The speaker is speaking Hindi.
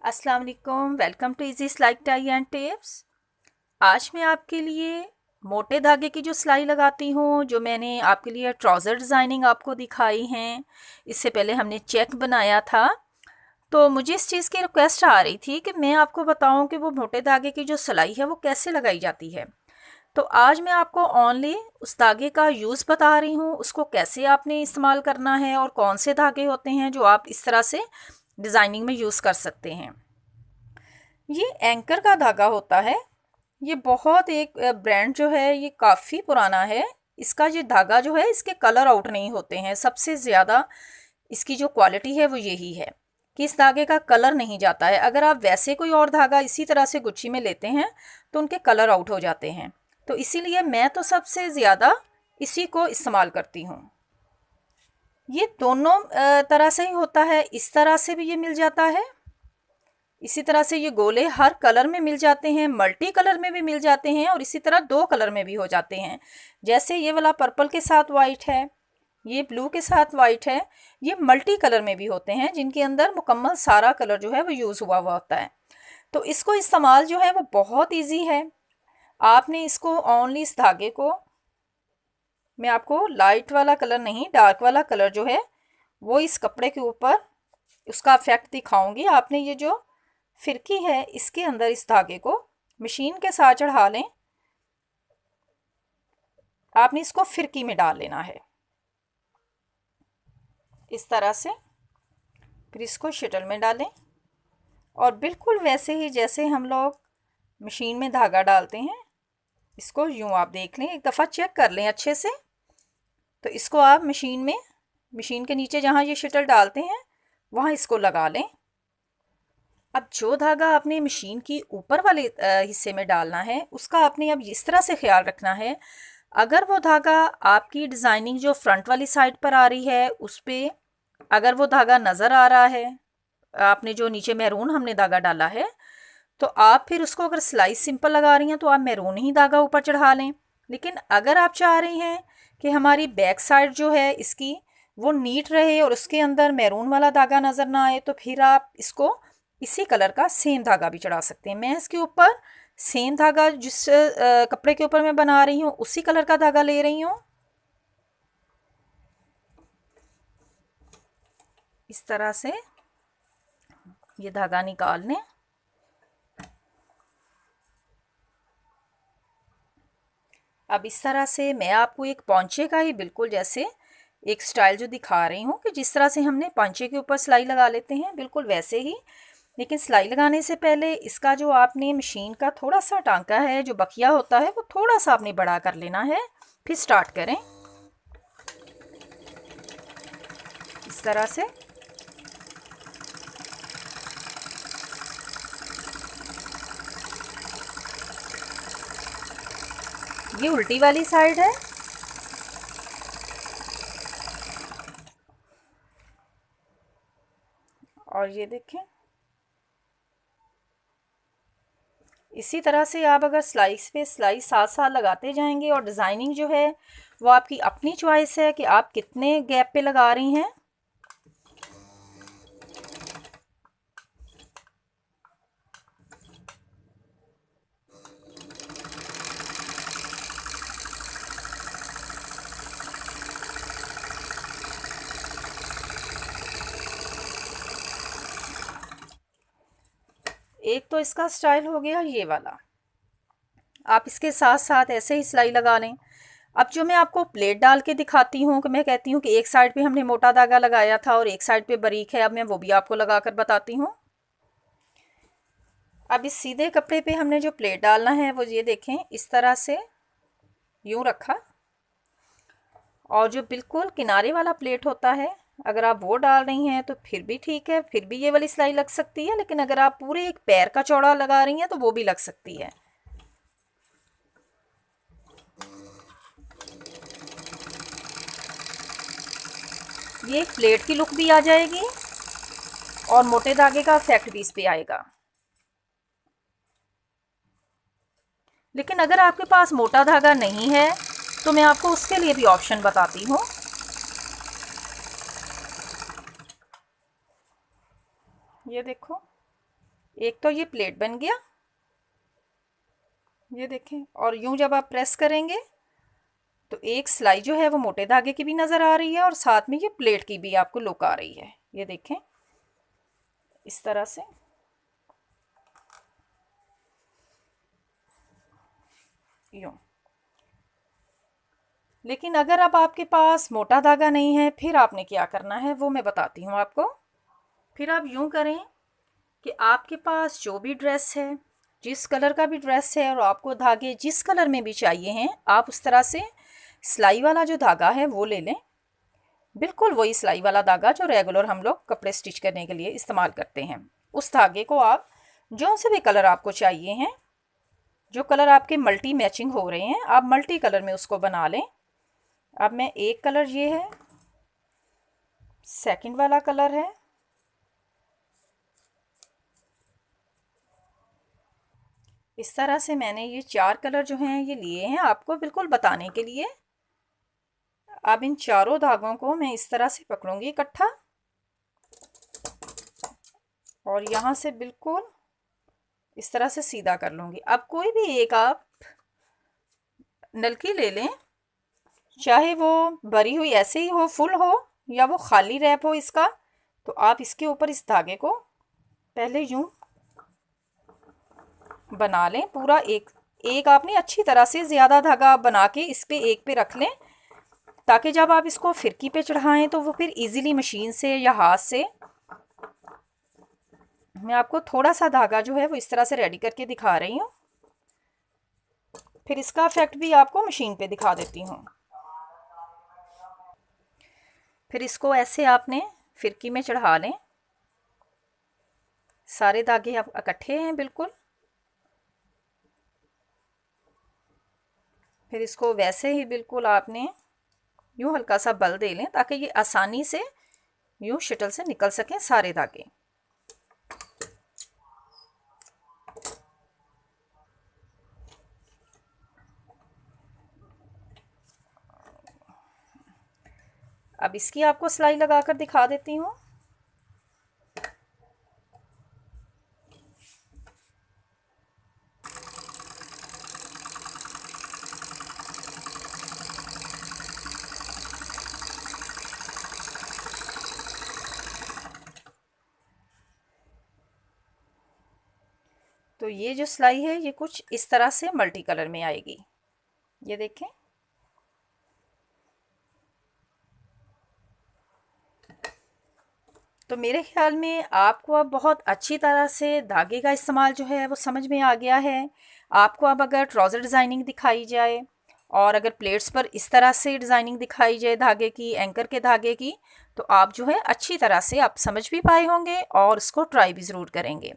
अस्सलाम वालेकुम, वेलकम टू इजी सिलाई टाई एंड टिप्स। आज मैं आपके लिए मोटे धागे की जो सिलाई लगाती हूँ, जो मैंने आपके लिए ट्राउज़र डिज़ाइनिंग आपको दिखाई हैं। इससे पहले हमने चेक बनाया था, तो मुझे इस चीज़ की रिक्वेस्ट आ रही थी कि मैं आपको बताऊँ कि वो मोटे धागे की जो सिलाई है वो कैसे लगाई जाती है। तो आज मैं आपको ओनली उस धागे का यूज़ बता रही हूँ, उसको कैसे आपने इस्तेमाल करना है और कौन से धागे होते हैं जो आप इस तरह से डिज़ाइनिंग में यूज़ कर सकते हैं। ये एंकर का धागा होता है। ये बहुत एक ब्रांड जो है ये काफ़ी पुराना है। इसका ये धागा जो है इसके कलर आउट नहीं होते हैं। सबसे ज़्यादा इसकी जो क्वालिटी है वो यही है कि इस धागे का कलर नहीं जाता है। अगर आप वैसे कोई और धागा इसी तरह से गुच्छी में लेते हैं तो उनके कलर आउट हो जाते हैं। तो इसीलिए मैं तो सबसे ज़्यादा इसी को इस्तेमाल करती हूँ। ये दोनों तरह से ही होता है। इस तरह से भी ये मिल जाता है, इसी तरह से ये गोले हर कलर में मिल जाते हैं, मल्टी कलर में भी मिल जाते हैं और इसी तरह दो कलर में भी हो जाते हैं। जैसे ये वाला पर्पल के साथ वाइट है, ये ब्लू के साथ वाइट है। ये मल्टी कलर में भी होते हैं जिनके अंदर मुकम्मल सारा कलर जो है वो यूज़ हुआ हुआ होता है। तो इसको इस्तेमाल जो है वो बहुत ईजी है। आपने इसको ओनली इस धागे को, मैं आपको लाइट वाला कलर नहीं डार्क वाला कलर जो है वो इस कपड़े के ऊपर उसका इफेक्ट दिखाऊंगी। आपने ये जो फिरकी है इसके अंदर इस धागे को मशीन के साथ चढ़ा लें। आपने इसको फिरकी में डाल लेना है इस तरह से। फिर इसको शटल में डालें और बिल्कुल वैसे ही जैसे हम लोग मशीन में धागा डालते हैं इसको यूँ आप देख लें, एक दफ़ा चेक कर लें अच्छे से। तो इसको आप मशीन के नीचे जहाँ ये शटल डालते हैं वहाँ इसको लगा लें। अब जो धागा आपने मशीन की ऊपर वाले हिस्से में डालना है उसका आपने अब इस तरह से ख्याल रखना है। अगर वो धागा आपकी डिज़ाइनिंग जो फ्रंट वाली साइड पर आ रही है उस पर अगर वो धागा नज़र आ रहा है, आपने जो नीचे मैरून हमने धागा डाला है, तो आप फिर उसको अगर सिलाई सिंपल लगा रही हैं तो आप मैरून ही धागा ऊपर चढ़ा लें। लेकिन अगर आप चाह रही हैं कि हमारी बैक साइड जो है इसकी वो नीट रहे और उसके अंदर मैरून वाला धागा नज़र ना आए, तो फिर आप इसको इसी कलर का सेम धागा भी चढ़ा सकते हैं। मैं इसके ऊपर सेम धागा जिस कपड़े के ऊपर मैं बना रही हूँ उसी कलर का धागा ले रही हूँ। इस तरह से ये धागा निकाल लें। अब इस तरह से मैं आपको एक पौंचे का ही बिल्कुल जैसे एक स्टाइल जो दिखा रही हूँ कि जिस तरह से हमने पौंचे के ऊपर सिलाई लगा लेते हैं बिल्कुल वैसे ही। लेकिन सिलाई लगाने से पहले इसका जो आपने मशीन का थोड़ा सा टांका है जो बकिया होता है वो थोड़ा सा आपने बड़ा कर लेना है। फिर स्टार्ट करें इस तरह से। ये उल्टी वाली साइड है। और ये देखें, इसी तरह से आप अगर स्लाइस पे स्लाइस साथ साथ लगाते जाएंगे और डिज़ाइनिंग जो है वो आपकी अपनी चॉइस है कि आप कितने गैप पे लगा रही हैं। एक तो इसका स्टाइल हो गया ये वाला। आप इसके साथ साथ ऐसे ही सिलाई लगा लें। अब जो मैं आपको प्लेट डाल के दिखाती हूँ कि मैं कहती हूँ कि एक साइड पे हमने मोटा धागा लगाया था और एक साइड पे बारीक है, अब मैं वो भी आपको लगा कर बताती हूँ। अब इस सीधे कपड़े पे हमने जो प्लेट डालना है वो ये देखें इस तरह से यूँ रखा, और जो बिल्कुल किनारे वाला प्लेट होता है अगर आप वो डाल रही हैं तो फिर भी ठीक है, फिर भी ये वाली सिलाई लग सकती है। लेकिन अगर आप पूरे एक पैर का चौड़ा लगा रही हैं तो वो भी लग सकती है। ये एक प्लेट की लुक भी आ जाएगी और मोटे धागे का इफेक्ट भी इस पे आएगा। लेकिन अगर आपके पास मोटा धागा नहीं है तो मैं आपको उसके लिए भी ऑप्शन बताती हूँ। ये देखो, एक तो ये प्लेट बन गया, ये देखें। और यूं जब आप प्रेस करेंगे तो एक सिलाई जो है वो मोटे धागे की भी नज़र आ रही है और साथ में ये प्लेट की भी आपको लुक आ रही है। ये देखें इस तरह से। यूं। लेकिन अगर अब आपके पास मोटा धागा नहीं है फिर आपने क्या करना है वो मैं बताती हूँ आपको। फिर आप यूं करें कि आपके पास जो भी ड्रेस है, जिस कलर का भी ड्रेस है और आपको धागे जिस कलर में भी चाहिए हैं, आप उस तरह से सिलाई वाला जो धागा है वो ले लें। बिल्कुल वही सिलाई वाला धागा जो रेगुलर हम लोग कपड़े स्टिच करने के लिए इस्तेमाल करते हैं। उस धागे को आप जो से भी कलर आपको चाहिए हैं, जो कलर आपके मल्टी मैचिंग हो रहे हैं, आप मल्टी कलर में उसको बना लें। अब मैं एक कलर ये है, सेकंड वाला कलर है, इस तरह से मैंने ये 4 कलर जो हैं ये लिए हैं आपको बिल्कुल बताने के लिए। अब इन चारों धागों को मैं इस तरह से पकड़ूंगी इकट्ठा और यहाँ से बिल्कुल इस तरह से सीधा कर लूँगी। अब कोई भी एक आप नलकी ले लें, चाहे वो भरी हुई ऐसे ही हो, फुल हो, या वो खाली रैप हो इसका, तो आप इसके ऊपर इस धागे को पहले यूं बना लें पूरा। एक आपने अच्छी तरह से ज़्यादा धागा आप बना के इस पे एक पे रख लें, ताकि जब आप इसको फिरकी पे चढ़ाएं तो वो फिर इजीली मशीन से या हाथ से, मैं आपको थोड़ा सा धागा जो है वो इस तरह से रेडी करके दिखा रही हूँ, फिर इसका इफेक्ट भी आपको मशीन पे दिखा देती हूँ। फिर इसको ऐसे आपने फिरकी में चढ़ा लें। सारे धागे अब इकट्ठे हैं बिल्कुल। फिर इसको वैसे ही बिल्कुल आपने यूँ हल्का सा बल दे लें ताकि ये आसानी से यूँ शटल से निकल सकें सारे धागे। अब इसकी आपको सिलाई लगाकर दिखा देती हूँ। तो ये जो सिलाई है ये कुछ इस तरह से मल्टी कलर में आएगी, ये देखें। तो मेरे ख्याल में आपको अब बहुत अच्छी तरह से धागे का इस्तेमाल जो है वो समझ में आ गया है। आपको अब अगर ट्राउज़र डिज़ाइनिंग दिखाई जाए और अगर प्लेट्स पर इस तरह से डिज़ाइनिंग दिखाई जाए धागे की, एंकर के धागे की, तो आप जो है अच्छी तरह से आप समझ भी पाए होंगे और उसको ट्राई भी ज़रूर करेंगे।